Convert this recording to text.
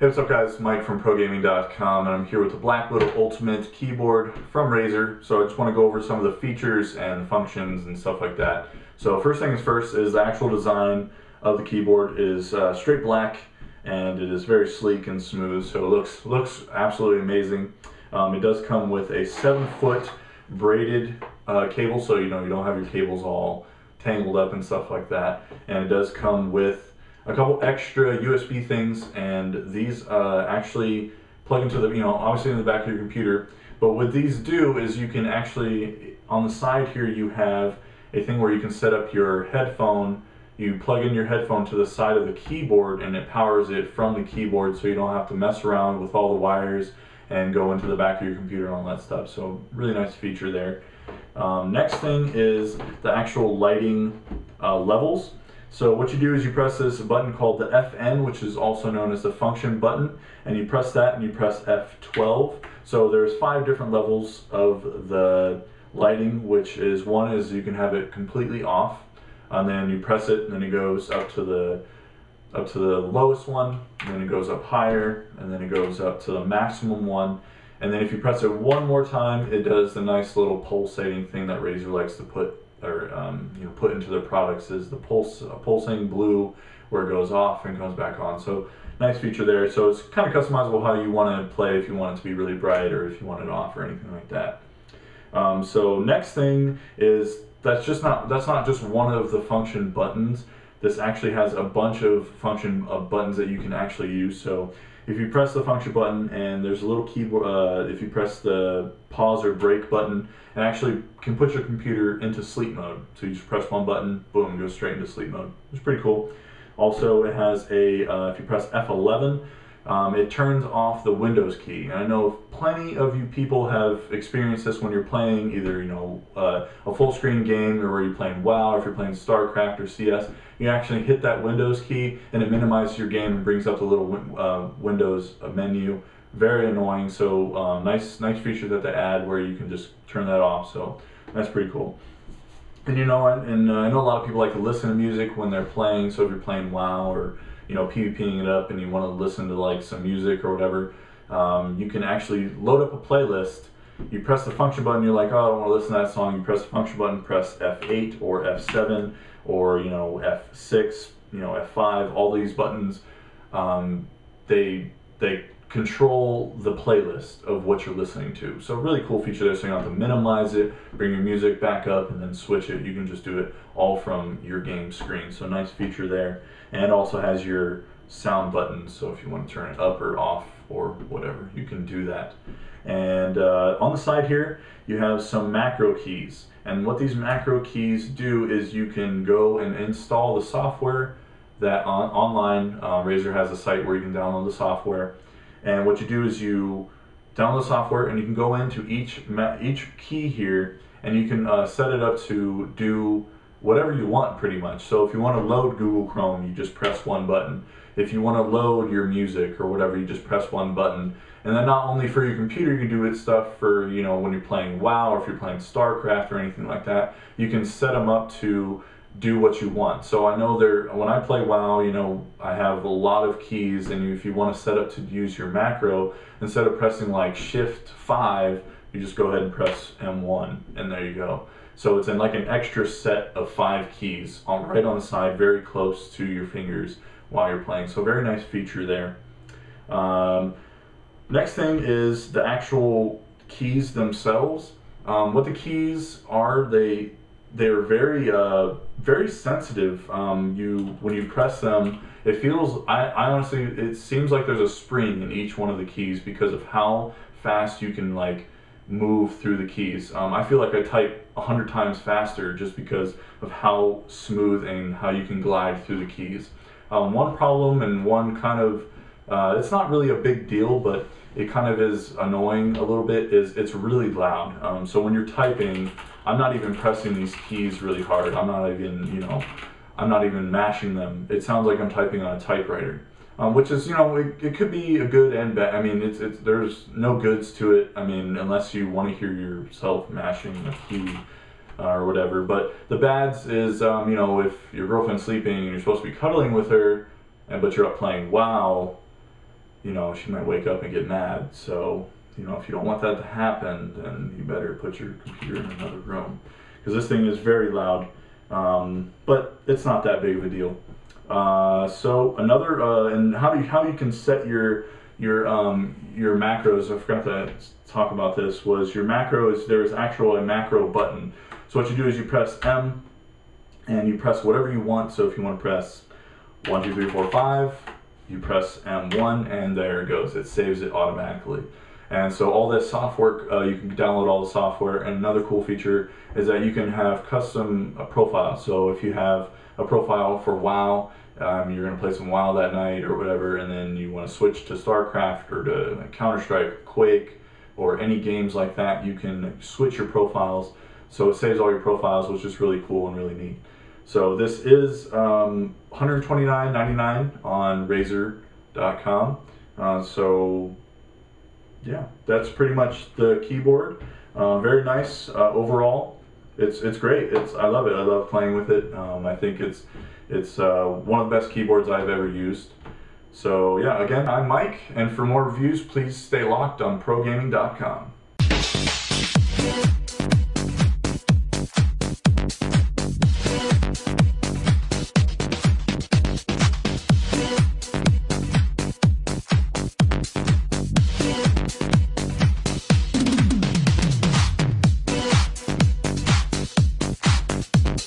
Hey, what's up guys? Mike from ProGaming.com, and I'm here with the Black Widow Ultimate keyboard from Razer. So I just want to go over some of the features and functions and stuff like that. So first things first is the actual design of the keyboard is straight black, and it is very sleek and smooth, so it looks absolutely amazing. It does come with a 7-foot braided cable, so you don't have your cables all tangled up and stuff like that. And it does come with a couple extra USB things, and these actually plug into the, obviously in the back of your computer. But what these do is you can actually, on the side here, you have a thing where you can set up your headphone. You plug in your headphone to the side of the keyboard, and it powers it from the keyboard, so you don't have to mess around with all the wires and go into the back of your computer and all that stuff. So really nice feature there. Next thing is the actual lighting levels. So what you do is you press this button called the FN, which is also known as the function button, and you press that and you press F12. So there's 5 different levels of the lighting, which is, one is you can have it completely off, and then you press it and then it goes up to the lowest one, and then it goes up higher, and then it goes up to the maximum one. And then if you press it one more time, it does the nice little pulsating thing that Razer likes to put put into their products, is the pulsing blue, where it goes off and comes back on. So nice feature there. So it's kind of customizable how you want to play, if you want it to be really bright or if you want it off or anything like that. So next thing is that's not just one of the function buttons. This actually has a bunch of function buttons that you can actually use. So if you press the function button and there's a little keyboard, if you press the pause or break button, it actually can put your computer into sleep mode. So you just press one button, boom, it goes straight into sleep mode. It's pretty cool. Also, it has a, if you press F11, it turns off the Windows key. And I know plenty of you people have experienced this when you're playing either, a full screen game, or where you're playing WoW, or if you're playing StarCraft or CS. You actually hit that Windows key and it minimizes your game and brings up the little Windows menu. Very annoying. So nice feature that they add where you can just turn that off. So that's pretty cool. And I know a lot of people like to listen to music when they're playing. So if you're playing WoW or PvPing it up and you want to listen to like some music or whatever, you can actually load up a playlist. You press the function button, you're like, oh, I don't want to listen to that song. You press the function button, press F8 or F7 or F6, F5. All these buttons, they control the playlist of what you're listening to. So really cool feature there, so you don't have to minimize it, bring your music back up and then switch it. You can just do it all from your game screen. So nice feature there. And it also has your sound buttons, so if you want to turn it up or off or whatever, you can do that. And on the side here, you have some macro keys. And what these macro keys do is you can go and install the software that online. Razer has a site where you can download the software. And what you do is you download the software, and you can go into each key here, and you can set it up to do whatever you want, pretty much. So if you want to load Google Chrome, you just press one button. If you want to load your music or whatever, you just press one button. And then not only for your computer, you can do it stuff for, when you're playing WoW, or if you're playing StarCraft or anything like that. You can set them up to do what you want. So I know when I play WoW, I have a lot of keys, and if you want to set up to use your macro, instead of pressing like Shift 5, you just go ahead and press M1, and there you go. So it's in like an extra set of 5 keys right on the side, very close to your fingers while you're playing. So very nice feature there. Next thing is the actual keys themselves. What the keys are, they're very sensitive. When you press them, it feels, I honestly, it seems like there's a spring in each one of the keys because of how fast you can like move through the keys. I feel like I type 100 times faster just because of how smooth and how you can glide through the keys. One problem and one kind of, it's not really a big deal, but it kind of is annoying a little bit, is it's really loud. So when you're typing, I'm not even pressing these keys really hard. I'm not even mashing them. It sounds like I'm typing on a typewriter, which is, it could be a good and bad. I mean, there's no goods to it. I mean, unless you want to hear yourself mashing a key or whatever. But the bads is, if your girlfriend's sleeping and you're supposed to be cuddling with her, but you're up playing WoW, you know, she might wake up and get mad. So, you know, if you don't want that to happen, then you better put your computer in another room, because this thing is very loud, but it's not that big of a deal. So another, and how you can set your macros, I forgot to talk about this, was your macros, there's actually a macro button. So what you do is you press M, and you press whatever you want. So if you want to press 1, 2, 3, 4, 5, you press M1, and there it goes. It saves it automatically. And so all this software, you can download all the software. And another cool feature is that you can have custom profiles. So if you have a profile for WoW, you're going to play some WoW that night or whatever, and then you want to switch to StarCraft or to Counter-Strike, Quake, or any games like that, you can switch your profiles. So it saves all your profiles, which is really cool and really neat. So this is $129.99 on Razer.com. So yeah, that's pretty much the keyboard. Very nice overall. It's great. I love it. I love playing with it. I think it's one of the best keyboards I've ever used. So yeah, again, I'm Mike, and for more reviews, please stay locked on ProGaming.com.